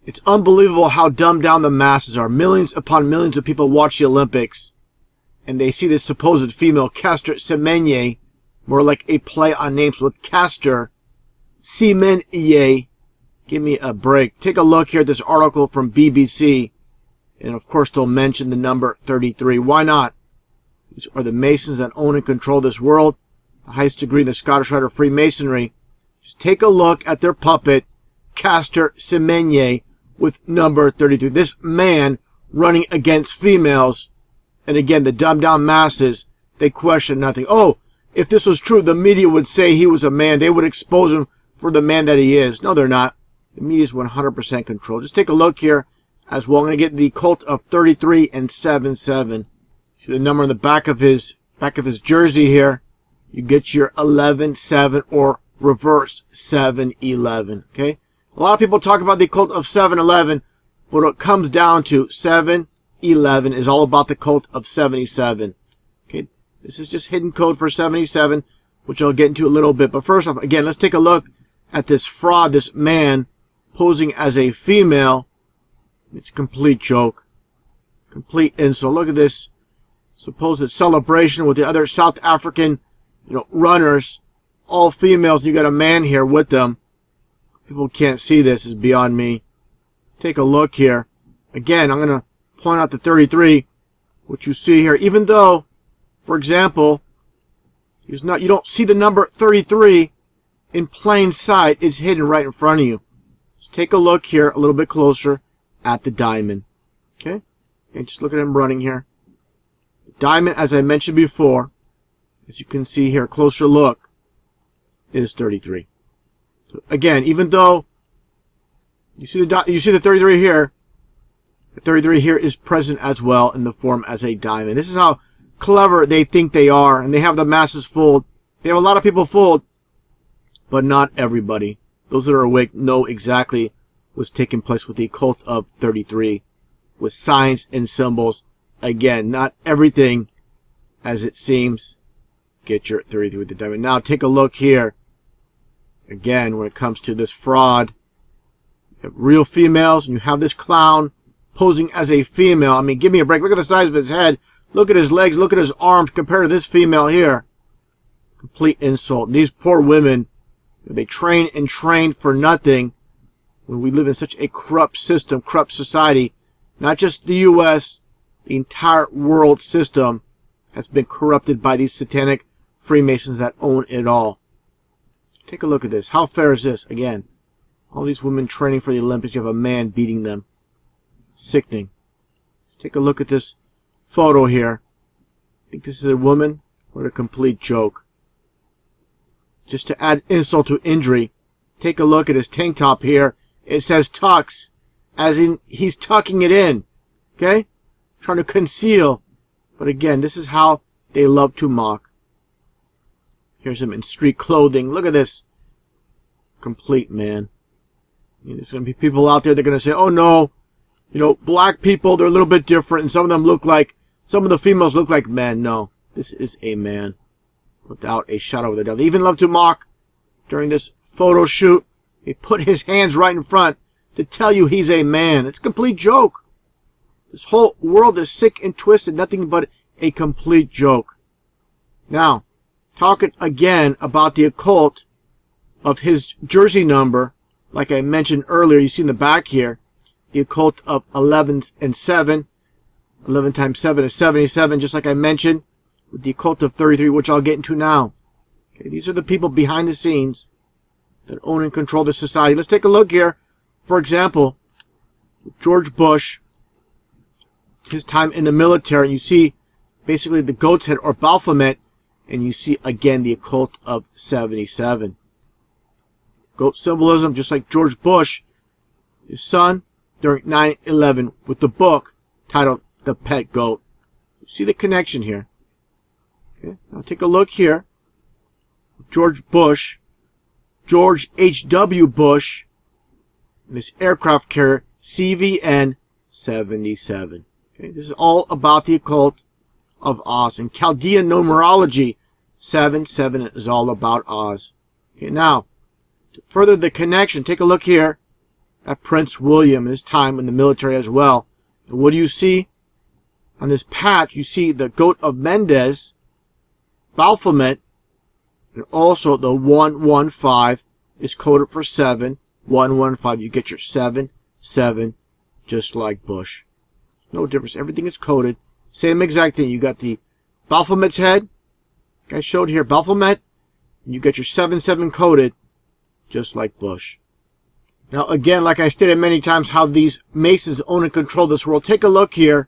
It's unbelievable how dumbed down the masses are. Millions upon millions of people watch the Olympics, and they see this supposed female, Caster Semenya, more like a play on names with Caster Semenya. Give me a break. Take a look here at this article from BBC, and of course they'll mention the number 33. Why not? These are the Masons that own and control this world, the highest degree in the Scottish Rite of Freemasonry. Just take a look at their puppet, Caster Semenya, with number 33. This man running against females. And again, the dumbed down masses, they question nothing. Oh, if this was true, the media would say he was a man. They would expose him for the man that he is. No, they're not. The media is 100% controlled. Just take a look here as well. I'm going to get the cult of 33 and 77. See the number on the back of his jersey here. You get your 11-7 or reverse 7-11. Okay? A lot of people talk about the cult of 7-11, but what it comes down to 7-11 is all about the cult of 77. Okay? This is just hidden code for 77, which I'll get into a little bit. But first off, again, let's take a look at this fraud, this man posing as a female. It's a complete joke. Complete insult. Look at this supposed celebration with the other South African, runners, all females. You got a man here with them. People can't see this. Is beyond me. Take a look here. Again, I'm going to point out the 33, which you see here. Even though, for example, you don't see the number 33 in plain sight. It's hidden right in front of you. Just take a look here a little bit closer at the diamond. Okay? And just look at him running here. The diamond, as I mentioned before, as you can see here, closer look, is 33. So again, even though you see the 33 here, the 33 here is present as well in the form as a diamond. This is how clever they think they are, and they have the masses fooled. They have a lot of people fooled, but not everybody. Those that are awake know exactly what's taking place with the cult of 33, with signs and symbols. Again, not everything as it seems. Get your 33 with the diamond. Now take a look here. Again, when it comes to this fraud, you have real females, and you have this clown posing as a female. I mean, give me a break. Look at the size of his head. Look at his legs. Look at his arms compared to this female here. Complete insult. These poor women, they train and train for nothing when we live in such a corrupt system, corrupt society. Not just the U.S., the entire world system has been corrupted by these satanic Freemasons that own it all. Take a look at this. How fair is this? Again, all these women training for the Olympics. You have a man beating them. Sickening. Take a look at this photo here. I think this is a woman. What a complete joke. Just to add insult to injury, take a look at his tank top here. It says tux, as in he's tucking it in. Okay? Trying to conceal. But again, this is how they love to mock. Here's him in street clothing. Look at this. Complete man. There's going to be people out there that are going to say, oh no, black people, they're a little bit different, and some of the females look like men. No, this is a man without a shadow of a doubt. They even love to mock during this photo shoot. They put his hands right in front to tell you he's a man. It's a complete joke. This whole world is sick and twisted, nothing but a complete joke. Now, talking again about the occult of his jersey number, like I mentioned earlier, you see in the back here, the occult of 11 and 7. 11 times 7 is 77, just like I mentioned, with the occult of 33, which I'll get into now. Okay, these are the people behind the scenes that own and control the society. Let's take a look here. For example, George Bush, his time in the military, you see basically the goat's head or Baphomet, and you see again the occult of 77. Goat symbolism, just like George Bush, his son, during 9/11, with the book titled The Pet Goat. You see the connection here. Okay, now take a look here. George Bush, George H.W. Bush, and this aircraft carrier CVN 77. Okay, this is all about the occult of Oz. In Chaldean numerology, 77 is all about Oz. Okay, now, to further the connection, take a look here at Prince William in his time in the military as well. And what do you see? On this patch, you see the goat of Mendes, Baphomet, and also the 115 is coded for 7. 115, you get your 7, 7, just like Bush. No difference. Everything is coded. Same exact thing. You got the Baphomet's head, like I showed here, Baphomet, and you get your 7, 7 coded, just like Bush. Now, again, like I stated many times, how these Masons own and control this world. Take a look here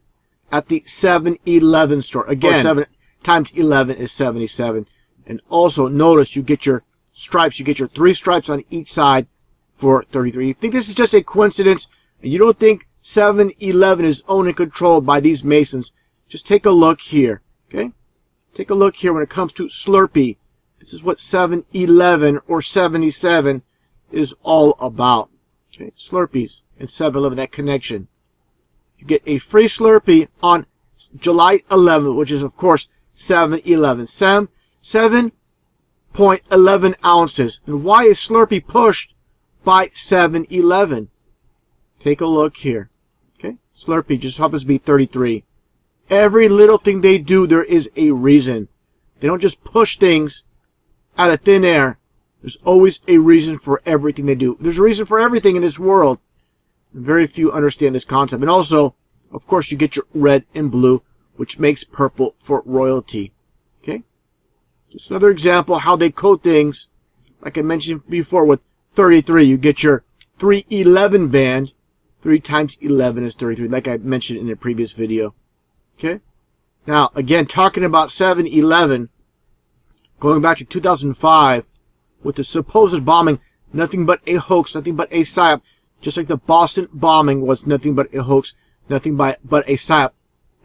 at the 7-11 store. Again, 7 times 11 is 77. And also, notice you get your stripes. You get your 3 stripes on each side for 33. You think this is just a coincidence, and you don't think 7-11 is owned and controlled by these Masons, just take a look here. Okay? Take a look here when it comes to Slurpee. This is what 7-11 or 77 is all about. Okay? Slurpees and 7-11, that connection. You get a free Slurpee on July 11th, which is, of course, 7-11. 7.11 ounces. And why is Slurpee pushed by 7-11? Take a look here. Okay? Slurpee just happens to be 33. Every little thing they do, there is a reason. They don't just push things out of thin air. There's always a reason for everything they do. There's a reason for everything in this world. Very few understand this concept. And also, of course, you get your red and blue, which makes purple for royalty. Okay? Just another example how they code things. Like I mentioned before with 33, you get your 311 band. 3 times 11 is 33, like I mentioned in a previous video. Okay? Now, again, talking about 7-11, going back to 2005, with the supposed bombing, nothing but a hoax, nothing but a psyop, just like the Boston bombing was nothing but a hoax, nothing but a psyop.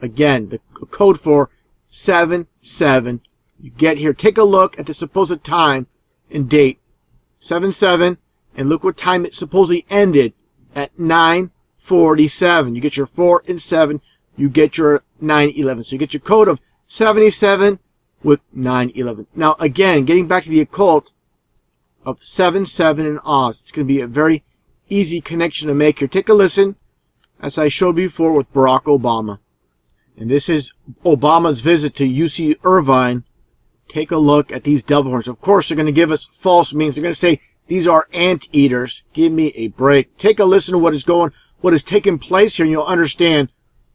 Again, the code for 7-7. You get here, take a look at the supposed time and date. 7-7, and look what time it supposedly ended at 9:47. You get your 4 and 7, you get your 9-11. So you get your code of 77 with 9-11. Now, again, getting back to the occult of 7-7 in Oz, it's going to be a very easy connection to make here. Take a listen, as I showed before with Barack Obama. And this is Obama's visit to UC Irvine. Take a look at these devil horns. Of course, they're going to give us false meanings. They're going to say these are anteaters. Give me a break. Take a listen to what is taking place here, and you'll understand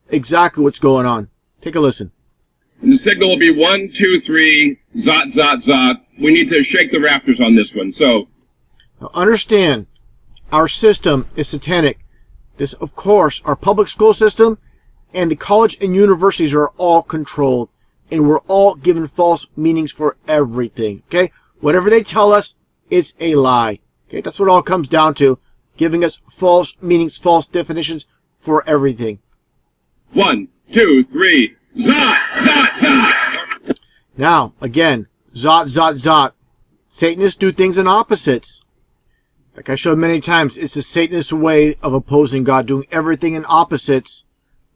exactly what's going on. Take a listen. And the signal will be 1, 2, 3, zot, zot, zot. We need to shake the rafters on this one. So, now understand, our system is satanic. This, of course, our public school system and the college and universities are all controlled. And we're all given false meanings for everything. Okay? Whatever they tell us, it's a lie. Okay? That's what it all comes down to. Giving us false meanings, false definitions for everything. 1, 2, 3, zot, zot, zot. Now, again, zot, zot, zot. Satanists do things in opposites. Like I showed many times, it's a Satanist way of opposing God, doing everything in opposites.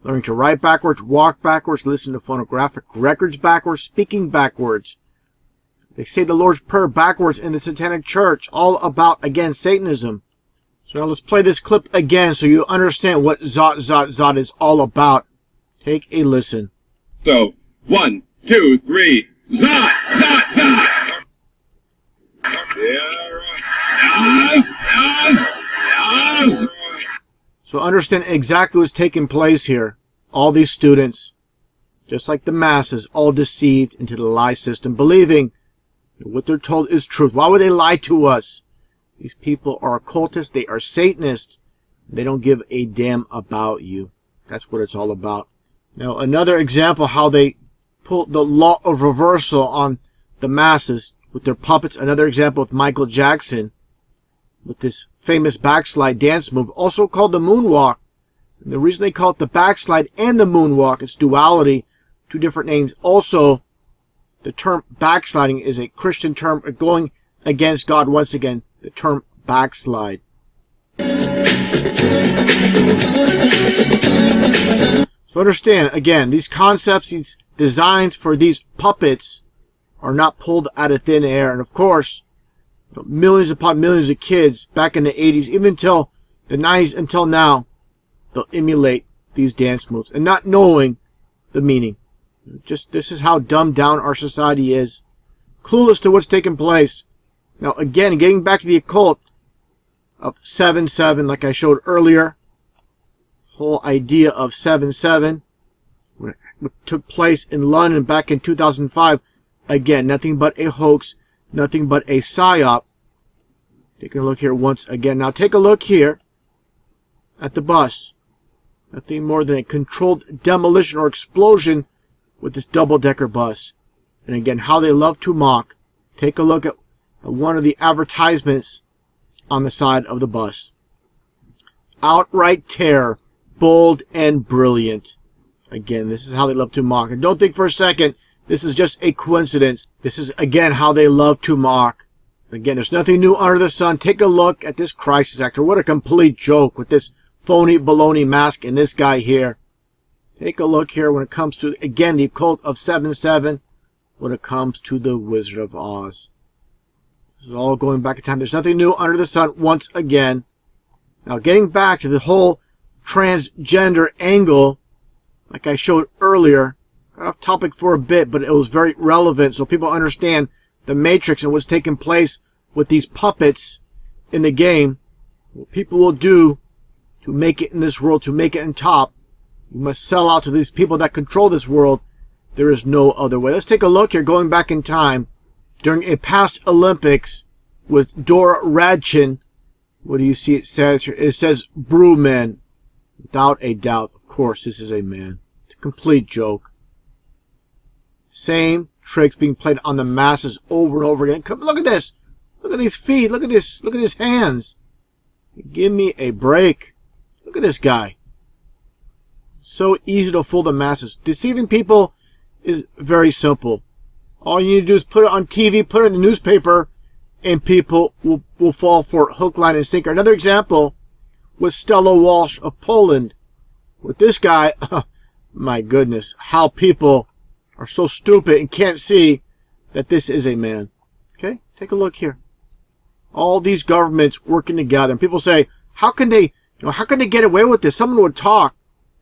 Learning to write backwards, walk backwards, listen to phonographic records backwards, speaking backwards. They say the Lord's Prayer backwards in the Satanic Church. All about, again, Satanism. So now let's play this clip again so you understand what zot, zot, zot is all about. Take a listen. So, 1, 2, 3, zot, zot, zot. Yes, yes, yes. So understand exactly what's taking place here. All these students, just like the masses, all deceived into the lie system, believing that what they're told is truth. Why would they lie to us? These people are occultists. They are Satanists. They don't give a damn about you. That's what it's all about. Now, another example how they pull the law of reversal on the masses with their puppets. Another example with Michael Jackson with this famous backslide dance move, also called the moonwalk. And the reason they call it the backslide and the moonwalk, it's duality, 2 different names. Also, the term backsliding is a Christian term, going against God once again, the term backslide. So understand, again, these concepts, these designs for these puppets are not pulled out of thin air. And of course, millions upon millions of kids back in the 80s, even until the 90s until now, they'll emulate these dance moves and not knowing the meaning. Just this is how dumbed down our society is. Clueless to what's taking place. Now again, getting back to the occult of 7-7, like I showed earlier. Whole idea of 7-7, what took place in London back in 2005. Again, nothing but a hoax, nothing but a psyop. Taking a look here once again. Now take a look here at the bus. Nothing more than a controlled demolition or explosion with this double-decker bus. And again, how they love to mock. Take a look at one of the advertisements on the side of the bus. Outright terror, bold and brilliant. Again, this is how they love to mock. And don't think for a second this is just a coincidence. This is, again, how they love to mock. Again, there's nothing new under the sun. Take a look at this crisis actor. What a complete joke with this phony baloney mask and this guy here. Take a look here when it comes to, again, the occult of 7-7. When it comes to the Wizard of Oz. This is all going back in time. There's nothing new under the sun once again. Now getting back to the whole transgender angle, like I showed earlier, got off topic for a bit, but it was very relevant so people understand the Matrix and what's taking place with these puppets in the game. What people will do to make it in this world, to make it in top, you must sell out to these people that control this world. There is no other way. Let's take a look here, going back in time. During a past Olympics with Dora Radchin, what do you see it says here? It says Brewman. Without a doubt, of course, this is a man. It's a complete joke. Same tricks being played on the masses over and over again. Come, look at this. Look at these feet. Look at this. Look at his hands. Give me a break. Look at this guy. So easy to fool the masses. Deceiving people is very simple. All you need to do is put it on TV, put it in the newspaper, and people will fall for it, hook, line, and sinker. Another example was Stella Walsh of Poland. With this guy, my goodness, how people are so stupid and can't see that this is a man. Okay, take a look here. All these governments working together, and people say, how can they get away with this? Someone would talk.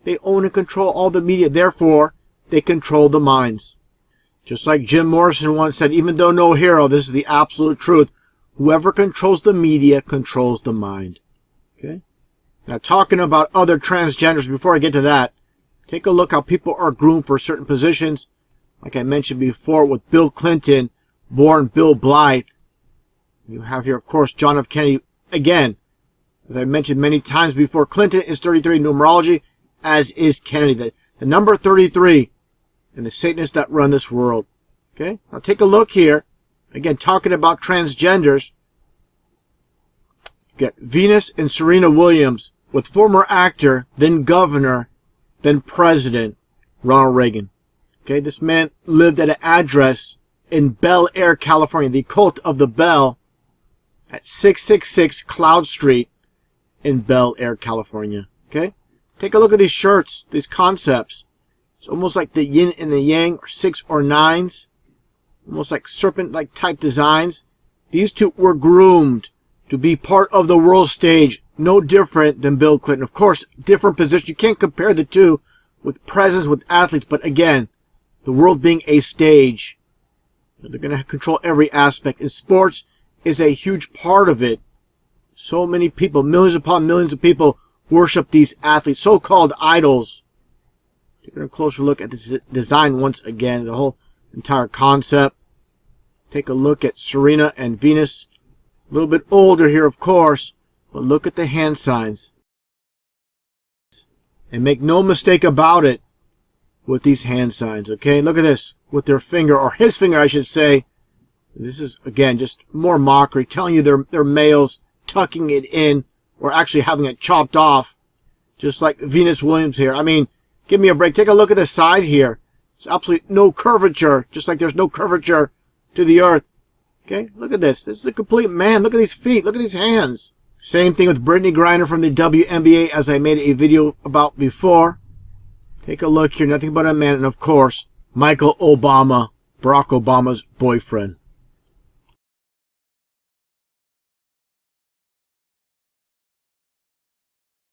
They own and control all the media, therefore they control the minds. Just like Jim Morrison once said, even though no hero, this is the absolute truth. Whoever controls the media controls the mind. Okay? Now, talking about other transgenders, before I get to that, take a look how people are groomed for certain positions. Like I mentioned before with Bill Clinton, born Bill Blythe. You have here, of course, John F. Kennedy. Again, as I mentioned many times before, Clinton is 33 in numerology, as is Kennedy. The number 33 and the Satanists that run this world. Okay? Now take a look here. Again, talking about transgenders. You get Venus and Serena Williams with former actor, then governor, then president, Ronald Reagan. Okay? This man lived at an address in Bel Air, California. The Cult of the Bell at 666 Cloud Street in Bel Air, California. Okay? Take a look at these shirts, these concepts. It's almost like the yin and the yang, or 6 or 9s. Almost like serpent-like type designs. These two were groomed to be part of the world stage. No different than Bill Clinton. Of course, different positions. You can't compare the two with presence, with athletes. But again, the world being a stage. They're going to control every aspect. And sports is a huge part of it. So many people, millions upon millions of people, worship these athletes, so-called idols. Taking a closer look at this design once again, the whole entire concept. Take a look at Serena and Venus. A little bit older here, of course, but look at the hand signs. And make no mistake about it with these hand signs, okay? Look at this, with their finger, or his finger, I should say. This is, again, just more mockery, telling you they're males, tucking it in, or actually having it chopped off, just like Venus Williams here. I mean, give me a break. Take a look at the side here. There's absolutely no curvature, just like there's no curvature to the earth. Okay, look at this. This is a complete man. Look at these feet. Look at these hands. Same thing with Brittany Griner from the WNBA, as I made a video about before. Take a look here. Nothing but a man. And, of course, Michael Obama, Barack Obama's boyfriend.